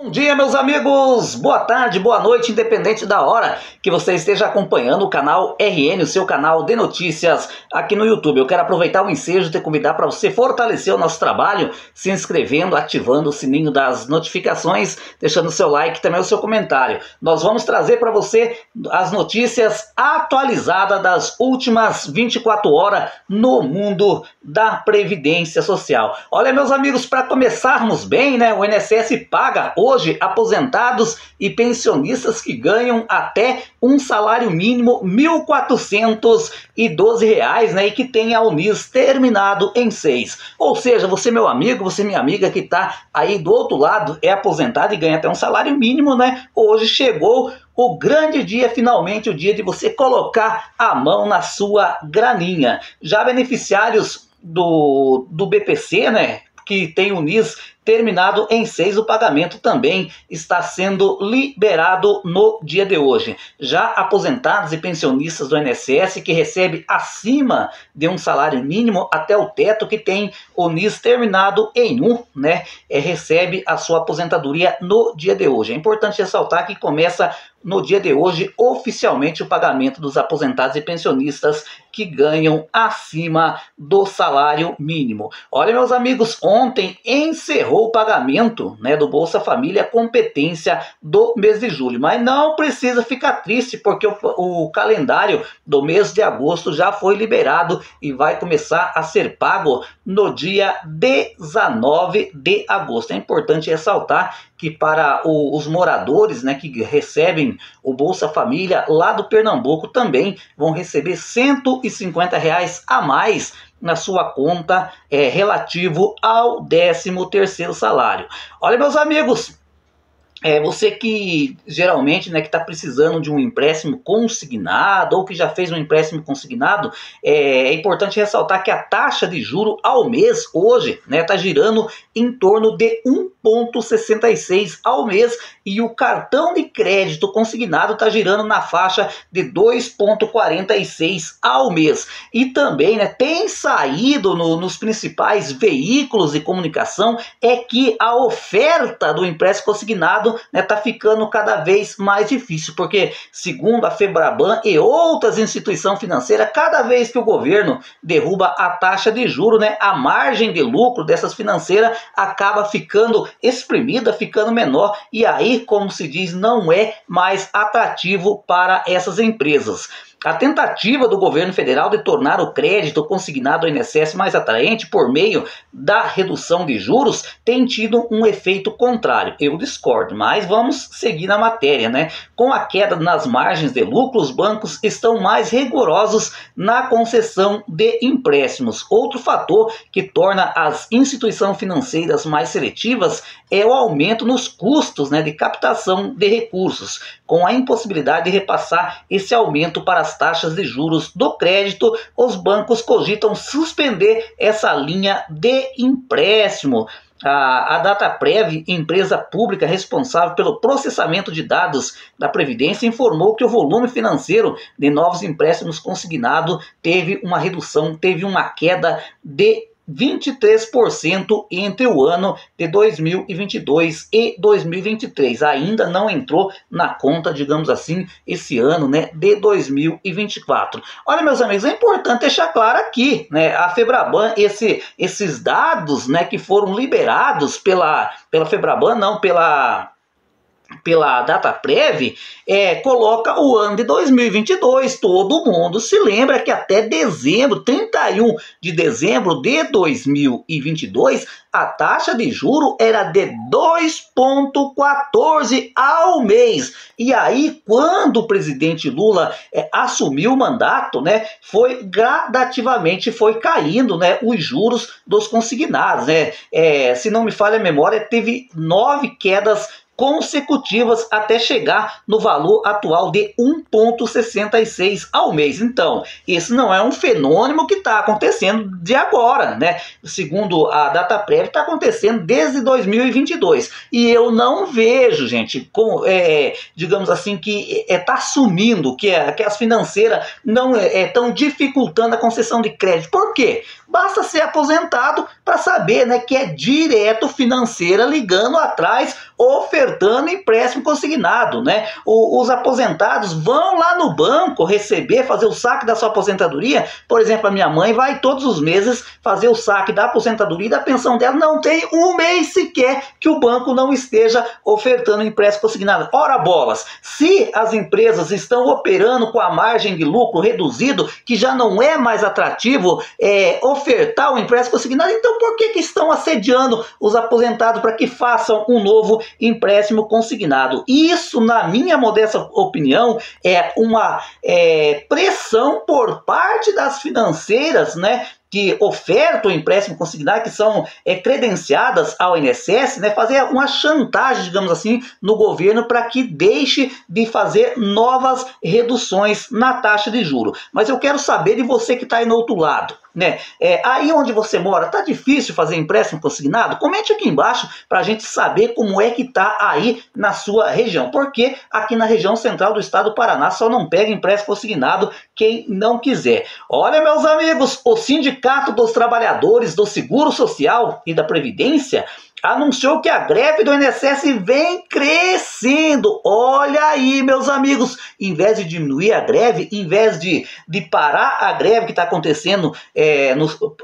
Bom dia, meus amigos, boa tarde, boa noite, independente da hora que você esteja acompanhando o canal RN, o seu canal de notícias aqui no YouTube. Eu quero aproveitar o ensejo de convidar para você fortalecer o nosso trabalho, se inscrevendo, ativando o sininho das notificações, deixando o seu like e também o seu comentário. Nós vamos trazer para você as notícias atualizadas das últimas 24 horas no mundo da Previdência Social. Olha, meus amigos, para começarmos bem, né, o INSS paga hoje aposentados e pensionistas que ganham até um salário mínimo R$ 1.412, né, e que tem a UNIS terminado em 6. Ou seja, você, meu amigo, você, minha amiga, que está aí do outro lado, é aposentado e ganha até um salário mínimo, né? Hoje chegou o grande dia, finalmente o dia de você colocar a mão na sua graninha. Já beneficiários do BPC, né, que tem o NIS terminado em 6, o pagamento também está sendo liberado no dia de hoje. Já aposentados e pensionistas do INSS que recebem acima de um salário mínimo até o teto, que tem o NIS terminado em 1, né, recebe a sua aposentadoria no dia de hoje. É importante ressaltar que começa no dia de hoje oficialmente o pagamento dos aposentados e pensionistas que ganham acima do salário mínimo. Olha, meus amigos, ontem encerrou o pagamento, né, do Bolsa Família, competência do mês de julho. Mas não precisa ficar triste, porque o calendário do mês de agosto já foi liberado e vai começar a ser pago no dia 19 de agosto. É importante ressaltar que para os moradores, né, que recebem o Bolsa Família lá do Pernambuco também vão receber R$ 150 a mais na sua conta relativo ao 13º salário. Olha, meus amigos, você que geralmente, né, que está precisando de um empréstimo consignado ou que já fez um empréstimo consignado, é importante ressaltar que a taxa de juro ao mês hoje, né, está girando em torno de 1,66 ao mês, e o cartão de crédito consignado está girando na faixa de 2,46 ao mês. E também, né, tem saído nos principais veículos de comunicação que a oferta do empréstimo consignado está ficando cada vez mais difícil, porque segundo a Febraban e outras instituições financeiras, cada vez que o governo derruba a taxa de juros, né, a margem de lucro dessas financeiras acaba ficando exprimida, ficando menor, e aí, como se diz, não é mais atrativo para essas empresas. A tentativa do governo federal de tornar o crédito consignado ao INSS mais atraente por meio da redução de juros tem tido um efeito contrário. Eu discordo, mas vamos seguir na matéria, né? Com a queda nas margens de lucro, os bancos estão mais rigorosos na concessão de empréstimos. Outro fator que torna as instituições financeiras mais seletivas é o aumento nos custos, né, de captação de recursos, com a impossibilidade de repassar esse aumento para as taxas de juros do crédito. Os bancos cogitam suspender essa linha de empréstimo. A Dataprev, empresa pública responsável pelo processamento de dados da Previdência, informou que o volume financeiro de novos empréstimos consignados teve uma redução, teve uma queda de 23% entre o ano de 2022 e 2023. Ainda não entrou na conta, digamos assim, esse ano, né, de 2024. Olha, meus amigos, é importante deixar claro aqui, né, a Febraban, esses dados, né, que foram liberados pela Febraban, não, pela Dataprev, coloca o ano de 2022. Todo mundo se lembra que até dezembro, 31 de dezembro de 2022, a taxa de juro era de 2,14 ao mês. E aí, quando o presidente Lula assumiu o mandato, né, foi gradativamente caindo, né, os juros dos consignados, né? Se não me falha a memória, teve 9 quedas consecutivas até chegar no valor atual de 1,66 ao mês. Então, esse não é um fenômeno que está acontecendo de agora, né? Segundo a Dataprev, está acontecendo desde 2022. E eu não vejo, gente, digamos assim, que está assumindo que as financeiras não estão dificultando a concessão de crédito. Por quê? basta ser aposentado para saber, né, que é direto financeira ligando atrás, ofertando empréstimo consignado, né? Os aposentados vão lá no banco receber, fazer o saque da sua aposentadoria. Por exemplo, a minha mãe vai todos os meses fazer o saque da aposentadoria e da pensão dela. Não tem um mês sequer que o banco não esteja ofertando empréstimo consignado. Ora bolas, se as empresas estão operando com a margem de lucro reduzido, que já não é mais atrativo ofertar o empréstimo consignado, então por que estão assediando os aposentados para que façam um novo empréstimo consignado? Isso, na minha modesta opinião, é uma pressão por parte das financeiras, né, que ofertam o empréstimo consignado, que são credenciadas ao INSS, né, fazer uma chantagem, digamos assim, no governo para que deixe de fazer novas reduções na taxa de juros. Mas eu quero saber de você que está aí no outro lado, né? Aí onde você mora, tá difícil fazer empréstimo consignado? Comente aqui embaixo para a gente saber como é que tá aí na sua região, porque aqui na região central do estado do Paraná só não pega empréstimo consignado quem não quiser. Olha, meus amigos, o Sindicato dos Trabalhadores do Seguro Social e da Previdência anunciou que a greve do INSS vem crescendo. Olha aí, meus amigos, em vez de diminuir a greve, em vez de parar a greve que está acontecendo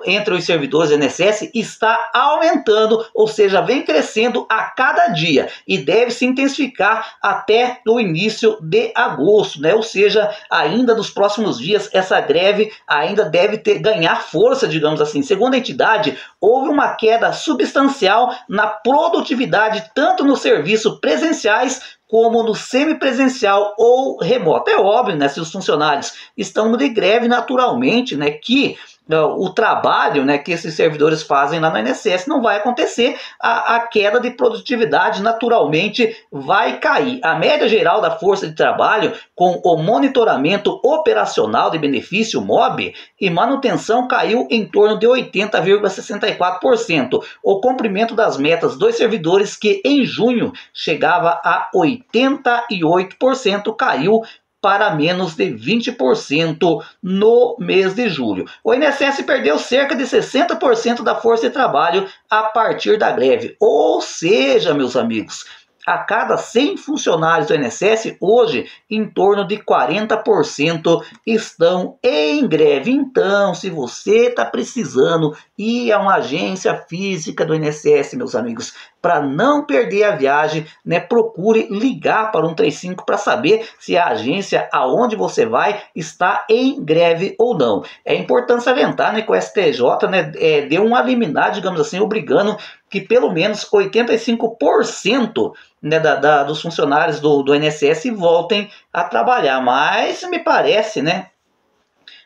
entre os servidores do INSS, está aumentando, ou seja, vem crescendo a cada dia e deve se intensificar até o início de agosto, né? Ou seja, ainda nos próximos dias essa greve ainda deve ganhar força, digamos assim. Segundo a entidade, houve uma queda substancial na produtividade, tanto no serviço presenciais como no semipresencial ou remoto. É óbvio, né, se os funcionários estão de greve, naturalmente, né, que o trabalho, né, que esses servidores fazem lá no INSS não vai acontecer, a queda de produtividade naturalmente vai cair. A média geral da força de trabalho, com o monitoramento operacional de benefício MOB e manutenção, caiu em torno de 80,64%. O cumprimento das metas dos servidores, que em junho chegava a 88%, caiu para menos de 20% no mês de julho. O INSS perdeu cerca de 60% da força de trabalho a partir da greve. Ou seja, meus amigos, a cada 100 funcionários do INSS, hoje, em torno de 40% estão em greve. Então, se você está precisando ir a uma agência física do INSS, meus amigos, para não perder a viagem, né, procure ligar para o 135 para saber se a agência aonde você vai está em greve ou não. É importante salientar, né, que o STJ, né, deu uma liminar, digamos assim, obrigando que pelo menos 85%, né, dos funcionários do INSS voltem a trabalhar. Mas me parece, né?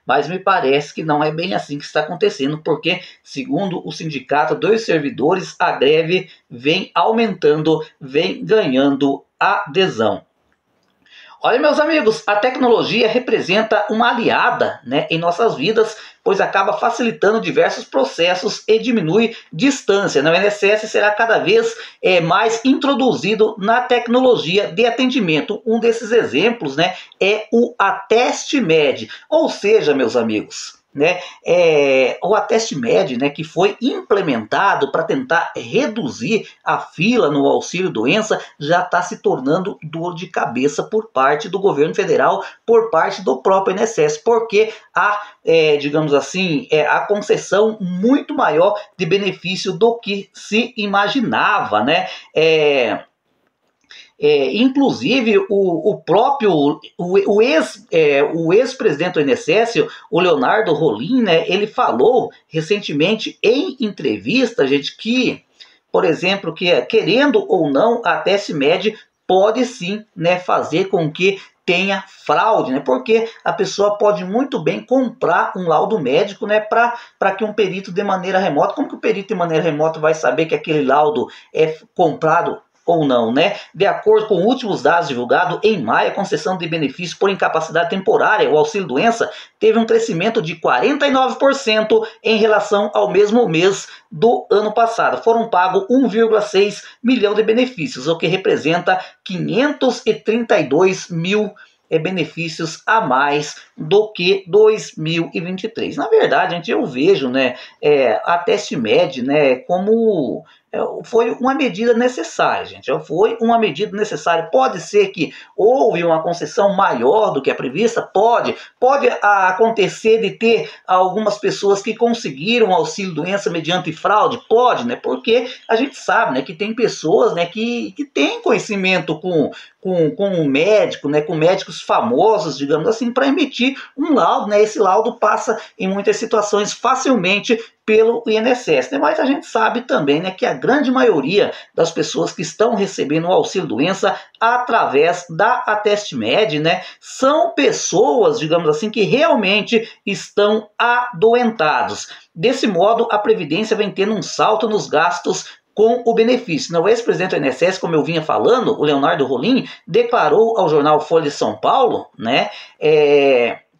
Mas me parece que não é bem assim que está acontecendo, porque, segundo o sindicato dos servidores, a greve vem aumentando, vem ganhando adesão. Olha, meus amigos, a tecnologia representa uma aliada, né, em nossas vidas, pois acaba facilitando diversos processos e diminui distância. O INSS será cada vez mais introduzido na tecnologia de atendimento. Um desses exemplos, né, é o AtesteMed. Ou seja, meus amigos, né, o AtesteMed, né, que foi implementado para tentar reduzir a fila no auxílio-doença, já está se tornando dor de cabeça por parte do governo federal, por parte do próprio INSS, porque há, digamos assim, a concessão muito maior de benefício do que se imaginava, né? Inclusive o ex-presidente do INSS, o Leonardo Rolim, né, ele falou recentemente em entrevista, gente, que, por exemplo, que querendo ou não, a AtesteMed pode sim, né, fazer com que tenha fraude, né? Porque a pessoa pode muito bem comprar um laudo médico, né, para que um perito de maneira remota, como que o perito de maneira remota vai saber que aquele laudo é comprado ou não, né? De acordo com últimos dados divulgados em maio, a concessão de benefício por incapacidade temporária, o auxílio-doença, teve um crescimento de 49% em relação ao mesmo mês do ano passado. Foram pagos 1,6 milhão de benefícios, o que representa 532 mil benefícios a mais do que 2023. Na verdade, gente, eu vejo, né, a Testmed, né, como foi uma medida necessária, gente. Foi uma medida necessária. Pode ser que houve uma concessão maior do que a prevista? Pode acontecer de ter algumas pessoas que conseguiram auxílio-doença mediante fraude? Pode, né? Porque a gente sabe, né, que tem pessoas, né, que têm conhecimento com um médico, né, com médicos famosos, digamos assim, para emitir um laudo, né? Esse laudo passa em muitas situações facilmente pelo INSS, né? Mas a gente sabe também, né, que a grande maioria das pessoas que estão recebendo o auxílio-doença através da Atestmed, né, são pessoas, digamos assim, que realmente estão adoentados. Desse modo, a Previdência vem tendo um salto nos gastos com o benefício. O ex-presidente do INSS, como eu vinha falando, o Leonardo Rolim, declarou ao jornal Folha de São Paulo, né,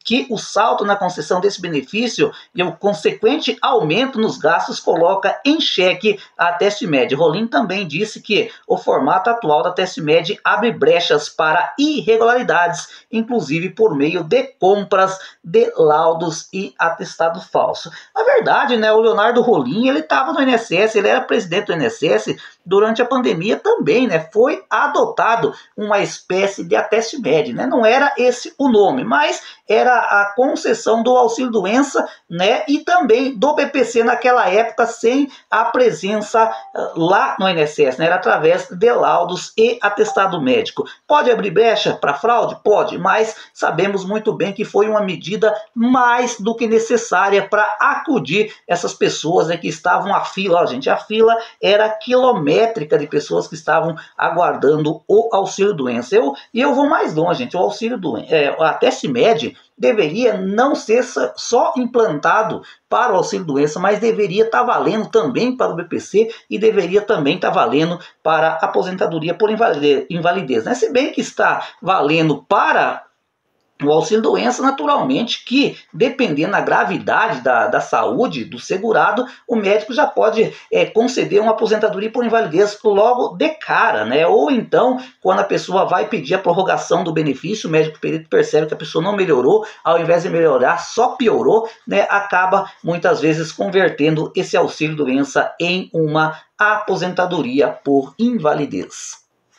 que o salto na concessão desse benefício e o consequente aumento nos gastos coloca em xeque a Testmed. Rolim também disse que o formato atual da Testmed abre brechas para irregularidades, inclusive por meio de compras de laudos e atestado falso. Na verdade, né, o Leonardo Rolim, ele estava no INSS, ele era presidente do INSS durante a pandemia também, né, foi adotado uma espécie de Atestmed, né, não era esse o nome, mas era a concessão do auxílio-doença, né, e também do BPC naquela época sem a presença lá no INSS, né, era através de laudos e atestado médico. Pode abrir brecha para fraude? Pode, mas sabemos muito bem que foi uma medida mais do que necessária para acudir essas pessoas, né, que estavam à fila. Ó, gente, a fila era quilométrica de pessoas que estavam aguardando o auxílio-doença. Eu vou mais longe, gente, o auxílio-doença, a Testmed deveria não ser só implantado para o auxílio-doença, mas deveria estar valendo também para o BPC e deveria também estar valendo para a aposentadoria por invalidez, né? Se bem que está valendo para o auxílio-doença, naturalmente, que dependendo da gravidade da saúde do segurado, o médico já pode conceder uma aposentadoria por invalidez logo de cara, né? Ou então, quando a pessoa vai pedir a prorrogação do benefício, o médico percebe que a pessoa não melhorou, ao invés de melhorar, só piorou, né? Acaba muitas vezes convertendo esse auxílio-doença em uma aposentadoria por invalidez.